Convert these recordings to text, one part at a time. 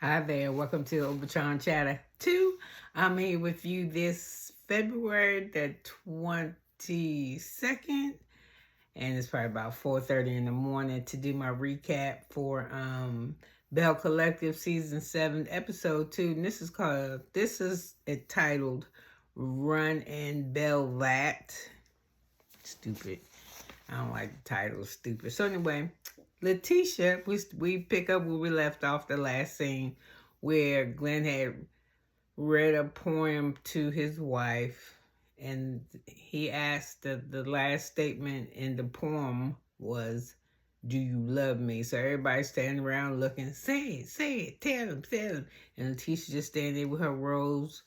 Hi there, welcome to Overtron Chatter 2. I'm here with you this February the 22nd, and it's probably about 4:30 in the morning to do my recap for Belle Collective Season 7 Episode 2. And this is entitled Run and Bell That. Stupid. I don't like the title, stupid. So anyway, Latasha, we pick up where we left off the last scene where Glenn had read a poem to his wife, and he asked the last statement in the poem was, "Do you love me?" So everybody's standing around looking, say it, tell him. And Latasha just standing there with her rose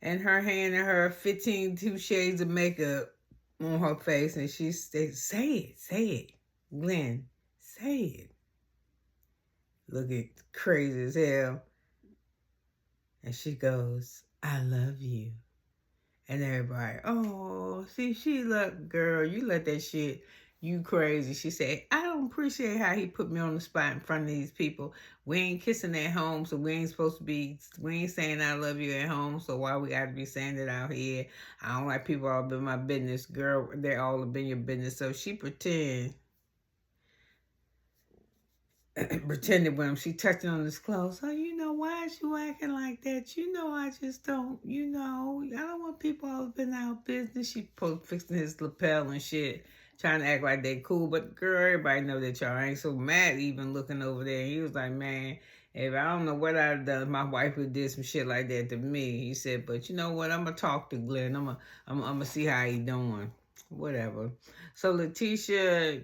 and her hand and her 15 two shades of makeup on her face, and she said, say it, Glenn, say it. Looking crazy as hell. And she goes, "I love you." And everybody, oh, see, she look, girl, you let that shit, you crazy. She said, "I don't appreciate how he put me on the spot in front of these people. We ain't kissing at home, so we ain't saying I love you at home, so why we gotta be saying it out here? I don't like people all up in my business, girl. They're all up in your business." So she pretended when she touched on his clothes. "Oh, why is you acting like that? I just don't, I don't want people all up in our business." She fixing his lapel and shit, trying to act like they cool. But girl, everybody know that y'all ain't. So Matt even looking over there, he was like, "Man, if I don't know what I'd have done, my wife would did some shit like that to me." He said, "But you know what? I'm gonna talk to Glenn. I'm gonna see how he doing." Whatever. So Latisha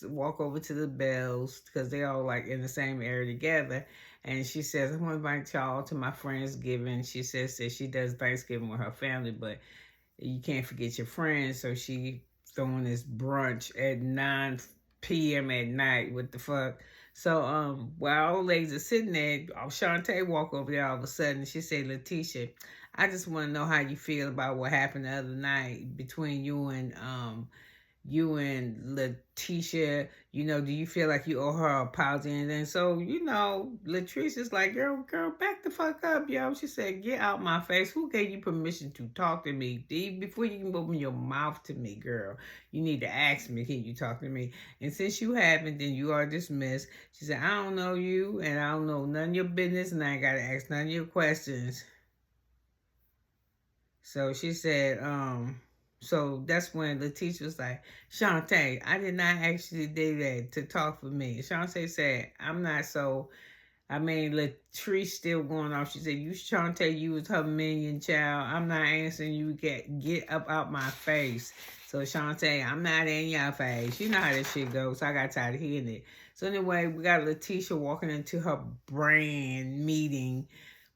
walk over to the Bells because they all like in the same area together, and she says, "I want to invite y'all to my Friendsgiving." She says that she does Thanksgiving with her family, but you can't forget your friends. So she throwing this brunch at 9 p.m. at night. What the fuck? So while old ladies are sitting there, Shantae walk over there all of a sudden. She said, "Latisha, I just want to know how you feel about what happened the other night between you and Latisha. Do you feel like you owe her an apology?" And then so, Latrice is like, girl, back the fuck up, yo. She said, "Get out my face. Who gave you permission to talk to me? Before you can open your mouth to me, girl, you need to ask me, can you talk to me? And since you haven't, then you are dismissed." She said, "I don't know you, and I don't know none of your business, and I ain't got to ask none of your questions." So she said, so that's when the teacher was like, "Shantae, I did not actually do that to talk for me." Shantae said, "I'm not so, Latrice still going off." She said, "You, Shantae, you was her minion child. I'm not answering you. Get up out my face." So Shantae, "I'm not in your face." You know how this shit goes. So I got tired of hearing it. So anyway, we got Latisha walking into her brand meeting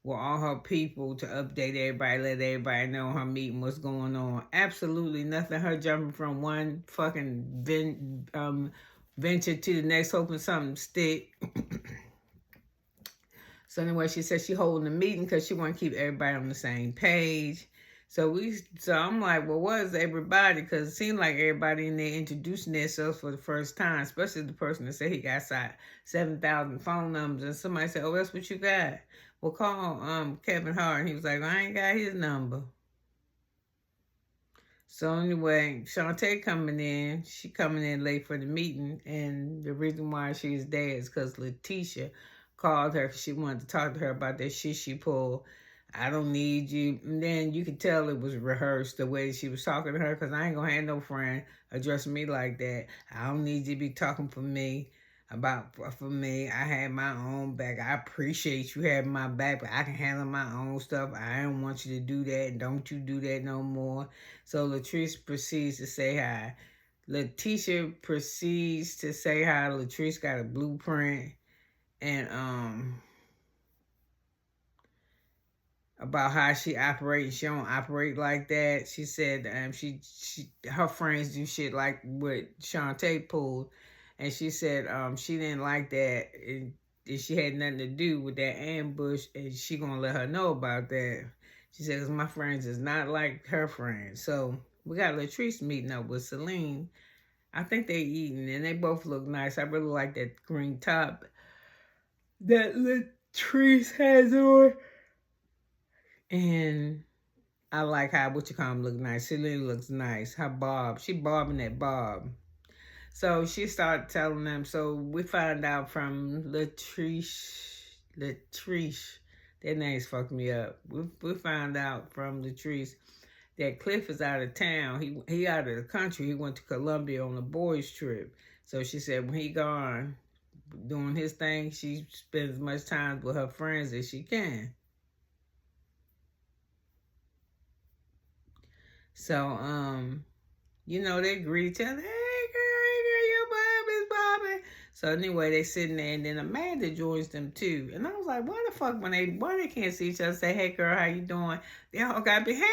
with all her people to update everybody, let everybody know her meeting, what's going on. Absolutely nothing. Her jumping from one fucking venture to the next, hoping something stick. So anyway, she said she holding a meeting because she want to keep everybody on the same page. So I'm like, well, what is everybody? Because it seemed like everybody in there introducing themselves for the first time, especially the person that said he got 7,000 phone numbers. And somebody said, "Oh, that's what you got. Well, call Kevin Hart." And he was like, "I ain't got his number." So anyway, Shantae coming in. She coming in late for the meeting. And the reason why she's there is because Latisha called her because she wanted to talk to her about that shit she pulled. "I don't need you." And then you could tell it was rehearsed the way she was talking to her, because I ain't going to have no friend addressing me like that. "I don't need you to be talking for me. For me, I had my own back. I appreciate you having my back, but I can handle my own stuff. I don't want you to do that, and don't you do that no more." So Latrice proceeds to say hi. Latisha proceeds to say how Latrice got a blueprint and about how she operates. She don't operate like that. She said her friends do shit like what Shantae pulled, and she said she didn't like that, and she had nothing to do with that ambush, and she gonna let her know about that. She said, "'Cause my friends is not like her friends." So we got Latrice meeting up with Celine. I think they eating, and they both look nice. I really like that green top that Latrice has on. And I like how, what you call him, look nice. Selena looks nice. Her bob. She bobbing that bob. So she started telling them. So we found out from Latrice, that name's fucked me up. We found out from Latrice that Cliff is out of town. He out of the country. He went to Colombia on a boys trip. So she said when he gone doing his thing, she spends as much time with her friends as she can. So you know, they greet each other. Hey girl, your Bob is bobbing. So anyway, they sitting there, and then Amanda joins them too. And I was like, why the fuck why they can't see each other? Say, hey girl, how you doing? They all got to be, hey girl,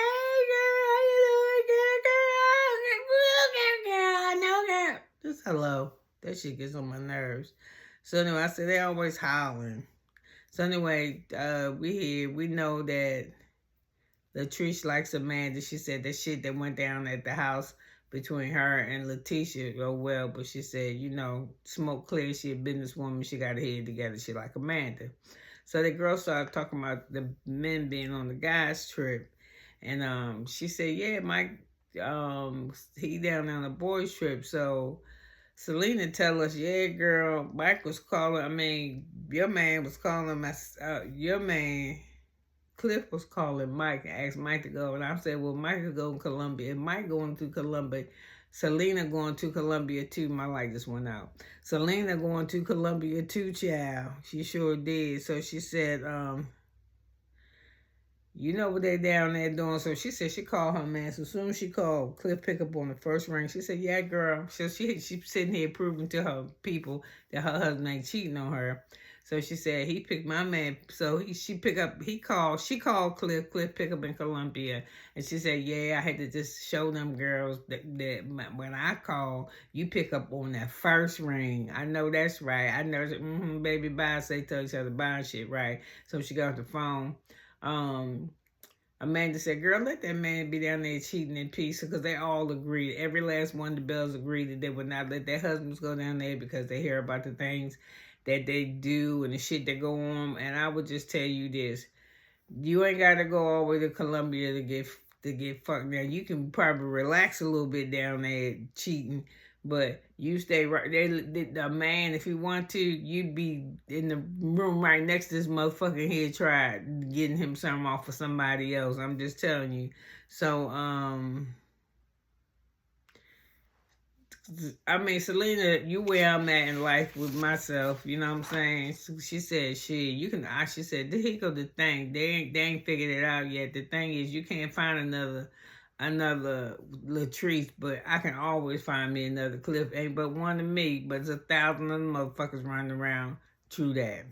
how you doing? Good girl, no girl. Just hello. That shit gets on my nerves. So anyway, I said they always howling. So anyway, we know that Latrice likes Amanda. She said that shit that went down at the house between her and Latasha go well, but she said, you know, smoke clear. She a businesswoman. She got her head together. She like Amanda. So the girl started talking about the men being on the guys trip. And she said, yeah, Mike, he down on the boys trip. So Selena tell us, yeah, girl, Mike was calling, your man was calling your man, Cliff was calling Mike and asked Mike to go. And I said, well, Mike could go to Colombia. And Mike going to Colombia. Selena going to Colombia too. My light just went out. Selena going to Colombia too, child. She sure did. So she said, you know what they down there doing. So she said she called her man. So as soon as she called, Cliff pick up on the first ring. She said, yeah, girl. So she sitting here proving to her people that her husband ain't cheating on her. So she said, he picked my man. So she called Cliff. Cliff pick up in Colombia. And she said, yeah, I had to just show them girls that when I call, you pick up on that first ring. I know that's right. I know, baby, bye. Say to each other, bye and shit, right? So she got the phone. Amanda said, girl, let that man be down there cheating in peace, because they all agreed. Every last one of the Bells agreed that they would not let their husbands go down there because they hear about the things that they do and the shit that go on. And I would just tell you this. You ain't got to go all the way to Colombia to get fucked. Now, you can probably relax a little bit down there cheating, but you stay right there. The man, if you want to, you'd be in the room right next to this motherfucker here tried getting him something off of somebody else. I'm just telling you. So, Selena, you where I'm at in life with myself, you know what I'm saying? So she said, she said, here go the thing. They ain't figured it out yet. The thing is, you can't find another Latrice, but I can always find me another Cliff. Ain't but one of me, but there's 1,000 of them motherfuckers running around. True that.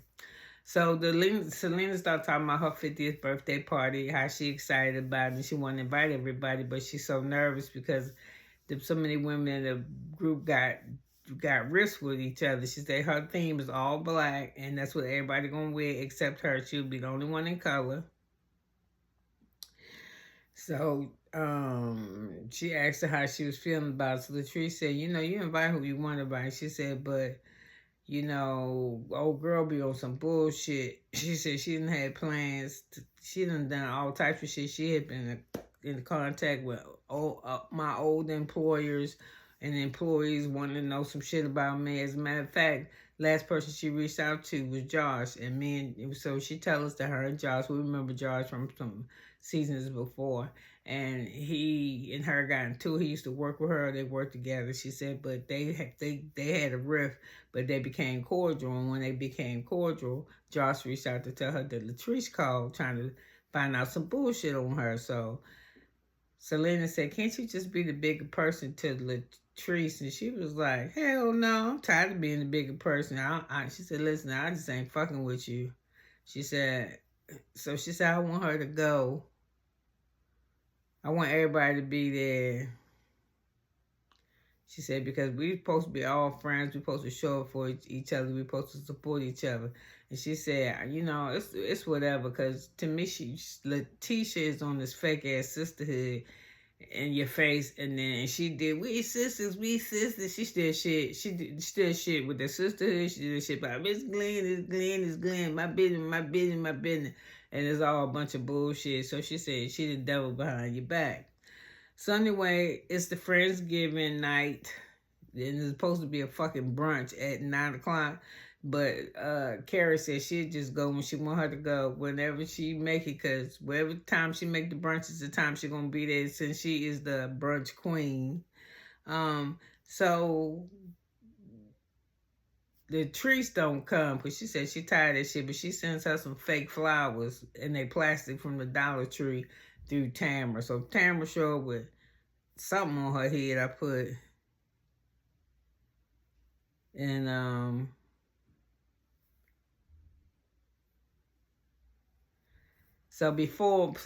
So Selena started talking about her 50th birthday party, how she excited about it, and she wanted to invite everybody, but she's so nervous because so many women in the group got risks with each other. She said her theme is all black, and that's what everybody gonna wear except her. She'll be the only one in color. So she asked her how she was feeling about it. So Latrice said, you know, you invite who you want to invite. She said, but you know, old girl be on some bullshit. She said she didn't have plans. She done all types of shit. She had been in contact with my old employers and employees wanting to know some shit about me. As a matter of fact, last person she reached out to was Josh, and so she tell us that her and Josh, we remember Josh from some seasons before, and he and her got into it. He used to work with her. They worked together. She said, but they had a rift, but they became cordial. And when they became cordial, Josh reached out to tell her that Latrice called trying to find out some bullshit on her. So Selena said, can't you just be the bigger person to Latrice? And she was like, hell no, I'm tired of being the bigger person. She said, listen, I just ain't fucking with you. She said, I want her to go. I want everybody to be there. She said, because we're supposed to be all friends. We're supposed to show up for each other. We're supposed to support each other. And she said, you know, it's whatever. Because to me, Latasha is on this fake-ass sisterhood. in your face, and then she did we sisters. She still shit. Still shit with the sisterhood. She did shit about Miss Glenn is Glenn is Glenn. My business, my business, my business, and it's all a bunch of bullshit. So she said she the devil behind your back. So anyway, it's the Friendsgiving night. And it's supposed to be a fucking brunch at 9 o'clock. But Carrie said she'd just go when she want her to go, whenever she make it, because whatever time she make the brunch is the time she gonna be there, since she is the brunch queen. So Latrice don't come because she said she tired of that shit, but she sends her some fake flowers and they plastic from the Dollar Tree through Tamara. So Tamara showed up with something on her head I put. And so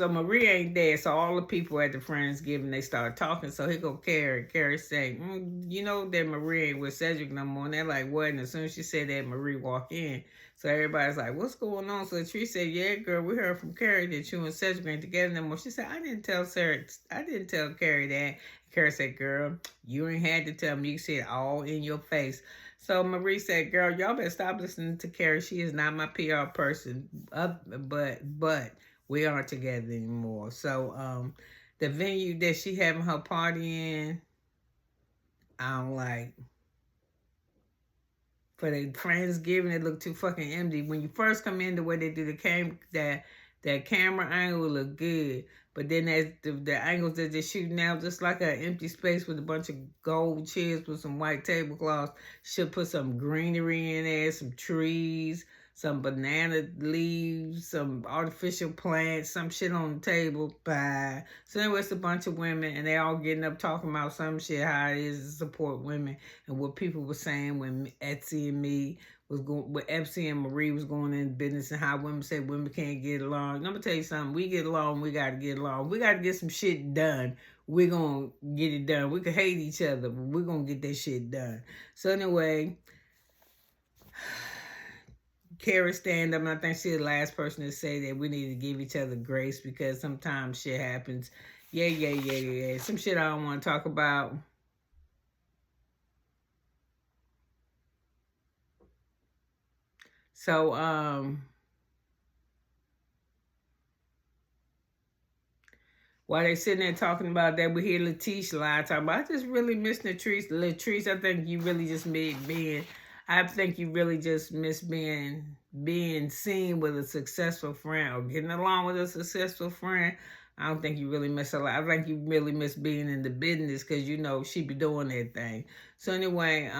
Marie ain't there, so all the people at the Friendsgiving, they start talking. So here go Carrie. Carrie say, you know that Marie ain't with Cedric no more. And they're like, what? And as soon as she said that, Marie walked in. So everybody's like, what's going on? So Latrice said, yeah, girl, we heard from Carrie that you and Cedric ain't together no more. She said, I didn't tell Carrie that. Carrie said, girl, you ain't had to tell me. You said it all in your face. So Marie said, girl, y'all better stop listening to Carrie. She is not my PR person. But we aren't together anymore. So the venue that she having her party in, I don't like. For the Friendsgiving, it looked too fucking empty. When you first come in, the way they do that camera angle look good. But then as the angles that they're shooting out, just like an empty space with a bunch of gold chairs with some white tablecloths. Should put some greenery in there, some trees, some banana leaves, some artificial plants, some shit on the table. Bye. So anyway, it's a bunch of women, and they all getting up talking about some shit, how it is to support women, and what people were saying when Etsy and me was going, with Epsy and Marie was going in business, and how women say women can't get along. And I'm gonna tell you something. We get along. We gotta get along. We gotta get some shit done. We're gonna get it done. We could hate each other, but we're gonna get that shit done. So anyway, Carrie stand up, and I think she's the last person to say that we need to give each other grace, because sometimes shit happens. Yeah. Some shit I don't want to talk about. So, while they sitting there talking about that, we hear Latasha lie talking about, I just really miss Latrice. Latrice, I think you really just miss being seen with a successful friend, or getting along with a successful friend. I don't think you really miss a lot. I think you really miss being in the business, because you know she be doing that thing. So anyway,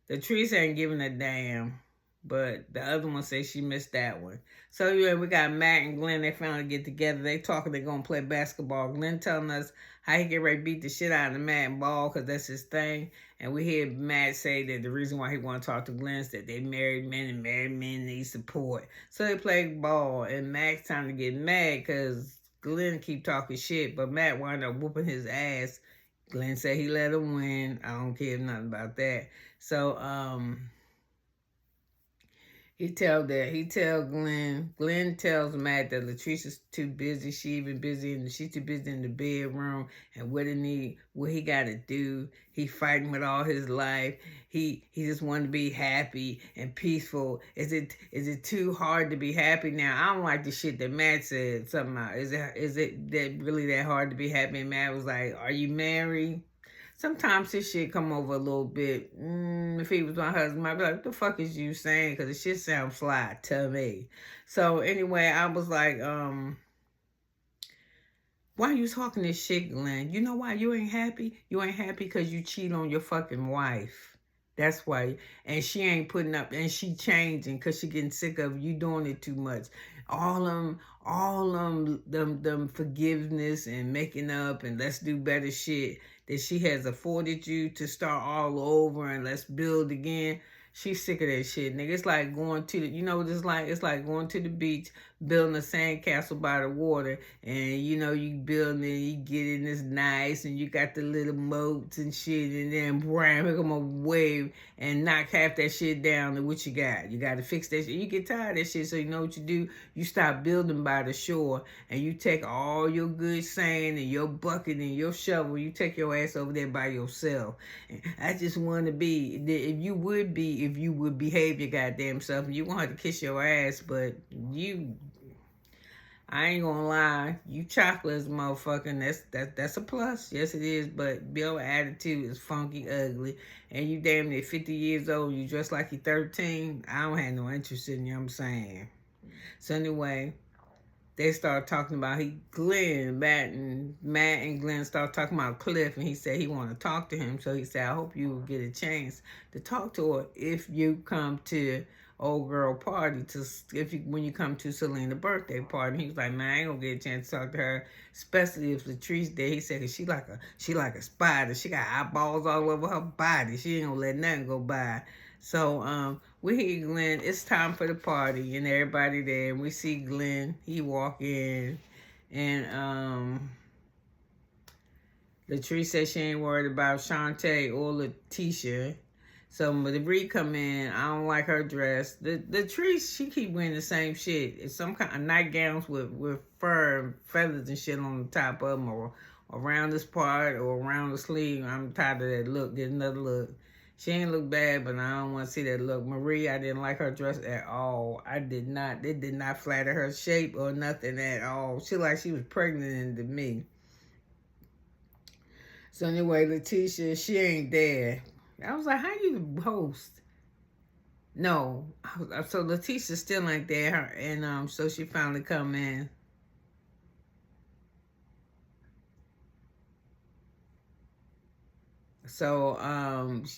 Latrice ain't giving a damn. But the other one says she missed that one. So yeah, we got Matt and Glenn. They finally get together. They talking. They're gonna play basketball. Glenn telling us how he get ready to beat the shit out of Matt and ball, because that's his thing. And we hear Matt say that the reason why he want to talk to Glenn is that they married men, and married men need support. So they play ball, and Matt's time to get mad because Glenn keep talking shit, but Matt wound up whooping his ass. Glenn said he let him win. I don't care nothing about that. So He tell Glenn. Glenn tells Matt that Latrice's too busy. She's too busy in the bedroom. And what he got to do. He fighting with all his life. He just want to be happy and peaceful. Is it too hard to be happy now? I don't like the shit that Matt said. Something about, is it that really that hard to be happy? And Matt was like, are you married? Sometimes this shit come over a little bit. If he was my husband, I'd be like, what the fuck is you saying? Because the shit sounds fly to me. So anyway, I was like, why are you talking this shit, Glenn? You know why you ain't happy? You ain't happy because you cheat on your fucking wife. That's why. And she ain't putting up, and she changing because she getting sick of you doing it too much. All them forgiveness and making up and let's do better shit that she has afforded you to start all over and let's build again. She's sick of that shit, nigga. It's like going to the, you know what it's like going to the beach, building a sandcastle by the water, and you know, you building it, you get in this nice, and you got the little moats and shit, and then bram, here come a wave and knock half that shit down, and what you got? You got to fix that shit. You get tired of that shit, so you know what you do? You stop building by the shore, and you take all your good sand and your bucket and your shovel, you take your ass over there by yourself. I just want to be, if you would behave your goddamn self, you won't have to kiss your ass, but I ain't gonna lie, you chocolate as motherfucking, that's a plus. Yes, it is, but your attitude is funky, ugly, and you damn near 50 years old, you dress like you're 13. I don't have no interest in you, I'm saying. So anyway, they start talking about Matt and Glenn start talking about Cliff, and he said he want to talk to him. So he said, I hope you will get a chance to talk to her if you come to old girl party, when you come to Selena's birthday party. He was like, man, I ain't gonna get a chance to talk to her, especially if Latrice there. He said, cause she like a spider. She got eyeballs all over her body. She ain't gonna let nothing go by. So we hear Glenn, it's time for the party, and everybody there, and we see Glenn, he walk in, and Latrice said she ain't worried about Shantae or Latasha. So Marie come in, I don't like her dress. Latrice, she keep wearing the same shit. It's some kind of nightgowns with fur, feathers and shit on the top of them, or around this part, or around the sleeve. I'm tired of that look. Get another look. She ain't look bad, but I don't want to see that look. Marie, I didn't like her dress at all. I did not. It did not flatter her shape or nothing at all. She like she was pregnant to me. So anyway, Latasha, she ain't there. I was like, how you host? No. So Latisha still ain't there. And so she finally come in. So,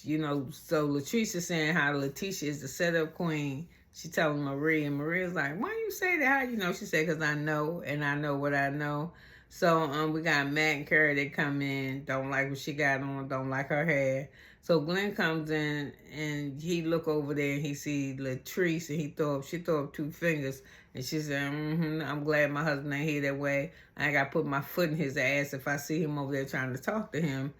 you know, so Latrice is saying how Latasha is the setup queen. She telling Marie, and Maria's like, why you say that? How you know? She said, because I know, and I know what I know. So, we got Matt and Carrie that come in, don't like what she got on, don't like her hair. So Glenn comes in, and he look over there, and he see Latrice, and she throw up 2 fingers, and she said, I'm glad my husband ain't here that way. I ain't got to put my foot in his ass if I see him over there trying to talk to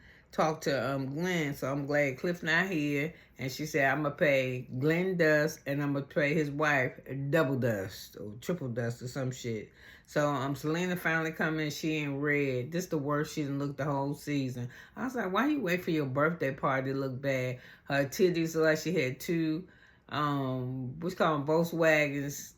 Glenn. So I'm glad Cliff not here. And she said, I'm going to pay Glenn dust, and I'm going to pay his wife double dust or triple dust or some shit. So Selena finally come in, she in red. This the worst she done looked the whole season. I was like, why you wait for your birthday party to look bad? Her titties look like she had 2 what's called Volkswagens,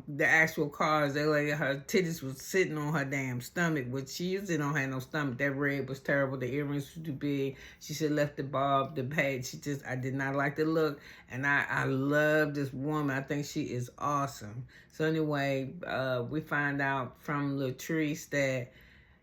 the actual cars. They like her titties was sitting on her damn stomach, but she usually don't have no stomach. That red was terrible. The earrings were too big. She should have left the bob, the page. I did not like the look, and I love this woman. I think she is awesome. So anyway, we find out from Latrice that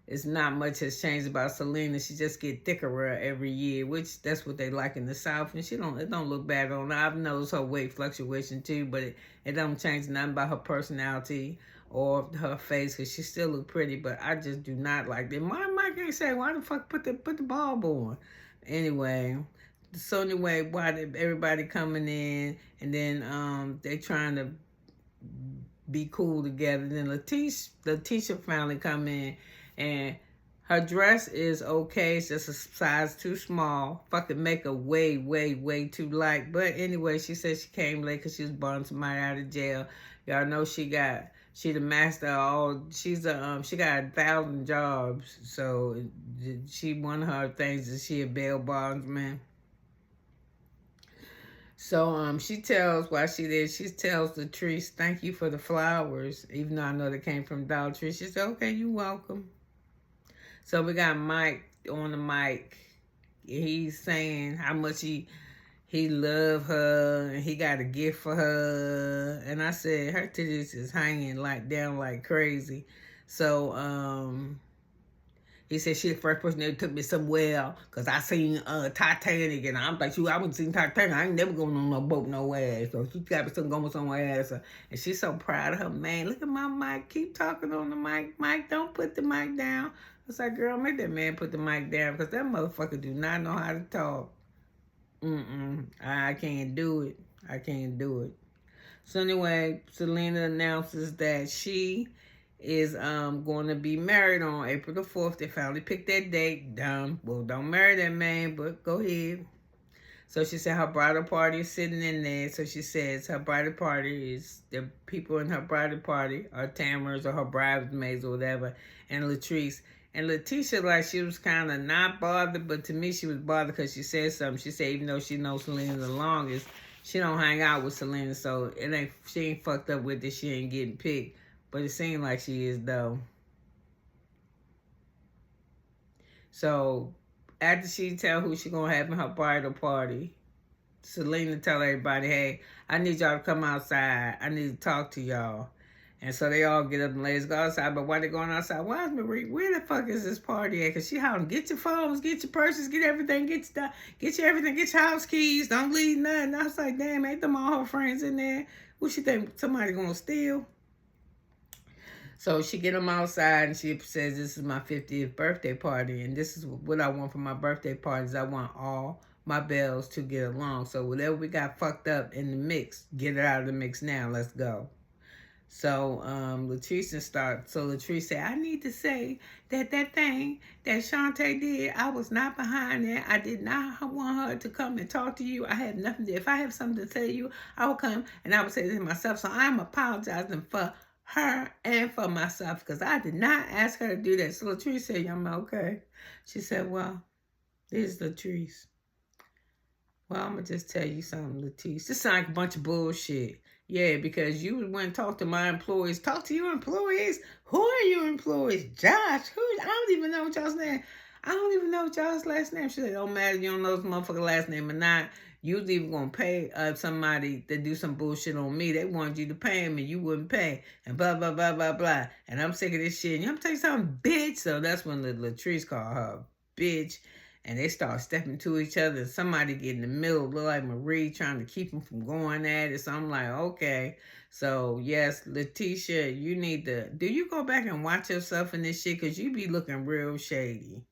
it's not much has changed about Selena. She just get thicker every year, which that's what they like in the South. And it don't look bad on her. I've noticed her weight fluctuation too, but it don't change nothing about her personality or her face, because she still look pretty. But I just do not like that. My Mike ain't say, why the fuck put the bulb on? Anyway, why everybody coming in, and then they trying to be cool together. Then Latisha finally come in, and her dress is okay. It's just a size too small. Fucking make her way, way, way too light. But anyway, she said she came late because she was born somebody out of jail. Y'all know she the master of all. She got 1,000 jobs. So one of her things is she a bail bondsman. So she tells Latrice, thank you for the flowers, even though I know they came from Dollar Tree. She said, okay, you're welcome. So we got Mike on the mic. He's saying how much he love her, and he got a gift for her. And I said, her titties is hanging down like crazy. So he said she the first person that took me somewhere, because I seen Titanic, and I'm like, I haven't seen Titanic. I ain't never going on no boat nowhere. So she got me going somewhere else. And she's so proud of her man. Look at my mic. Keep talking on the mic. Mike, don't put the mic down. I was like, girl, make that man put the mic down, because that motherfucker do not know how to talk. I can't do it. I can't do it. So anyway, Selena announces that she is going to be married on April the 4th. They finally picked that date. Dumb. Well, don't marry that man, but go ahead. So she said her bridal party is sitting in there. So she says her bridal party is, the people in her bridal party are Tamara's or her bridesmaids or whatever, and Latrice. And Latasha, like, she was kind of not bothered, but to me she was bothered because she said something. She said even though she knows Selena the longest, she don't hang out with Selena, so it ain't, she ain't fucked up with it. She ain't getting picked, but it seemed like she is though. So after she tell who she gonna have in her bridal party, Selena tell everybody, hey, I need y'all to come outside. I need to talk to y'all. And so they all get up and let's go outside. But why they going outside? Why is Marie? Where the fuck is this party at? Because she hollering, get your phones, get your purses, get everything, get your stuff, get your everything, get your house keys. Don't leave nothing. I was like, damn, ain't them all her friends in there? What she think, somebody gonna steal? So she get them outside and she says, this is my 50th birthday party. And this is what I want for my birthday parties. I want all my bells to get along. So whatever we got fucked up in the mix, get it out of the mix now. Let's go. So Latrice started. So Latrice said, I need to say that that thing that Shantae did, I was not behind that. I did not want her to come and talk to you. I had nothing to, if I have something to tell you, I will come and I will say this to myself. So I'm apologizing for her and for myself because I did not ask her to do that. So Latrice said, I'm okay. She said, well, this is Latrice. Well, I'm going to just tell you something, Latrice. This sounds like a bunch of bullshit. Yeah, because you went and talked to my employees. Talk to your employees? Who are your employees? Josh? Who? I don't even know what y'all's name. I don't even know y'all's last name. She said, don't matter. You don't know this motherfucker last name or not. You was even going to pay somebody to do some bullshit on me. They wanted you to pay him and you wouldn't pay. And blah, blah, blah, blah, blah. And I'm sick of this shit. And I'm tell you something, bitch. So that's when Latrice called her bitch. And they start stepping to each other. And somebody get in the middle, look like Marie, trying to keep them from going at it. So I'm like, okay. So, yes, Latasha, you need to... Do you go back and watch yourself in this shit? Because you be looking real shady.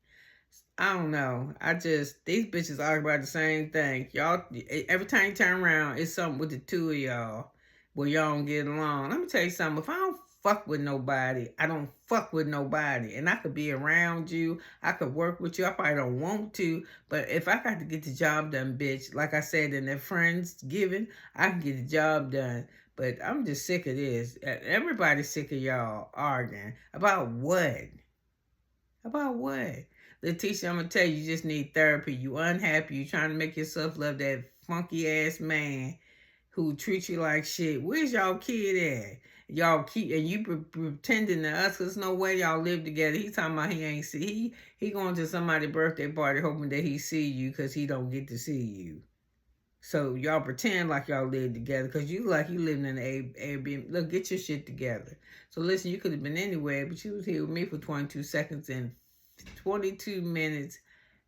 I don't know. These bitches argue about the same thing. Y'all, every time you turn around, it's something with the two of y'all where y'all don't get along. Let me tell you something. If I don't fuck with nobody, I don't fuck with nobody. And I could be around you. I could work with you. I probably don't want to. But if I got to get the job done, bitch, like I said in the Friendsgiving, I can get the job done. But I'm just sick of this. Everybody's sick of y'all arguing. About what? About what? Latasha, I'm going to tell you, you just need therapy. You unhappy. You trying to make yourself love that funky-ass man who treats you like shit. Where's y'all kid at? Y'all keep, and you pretending to us, because no way y'all live together. He talking about he ain't see. He going to somebody's birthday party hoping that he see you because he don't get to see you. So y'all pretend like y'all live together because you like you living in an Airbnb. Look, get your shit together. So listen, you could have been anywhere, but you was here with me for 22 seconds and 22 minutes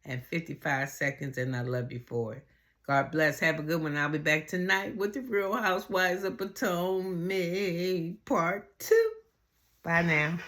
and 55 seconds, and I love you for it. God bless. Have a good one. I'll be back tonight with the Real Housewives of Potomac Part 2. Bye now.